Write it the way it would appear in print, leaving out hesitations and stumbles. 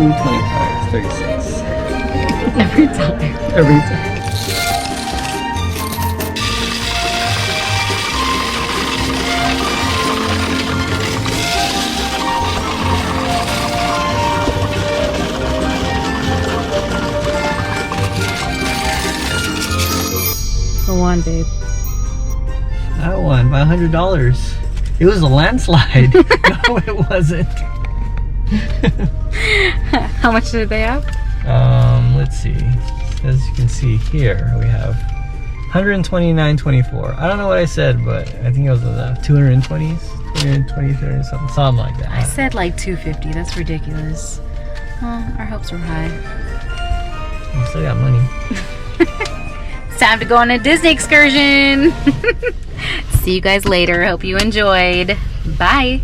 $2.25, 36. Every time. Every time. Go on, babe. I won by $100. It was a landslide. No, it wasn't. How much did they have? Let's see. As you can see here, we have 129.24. I don't know what I said, but I think it was the 220s, 223 or something like that. I said like 250. That's ridiculous. Our hopes were high. I still got money. It's time to go on a Disney excursion. See you guys later. Hope you enjoyed. Bye.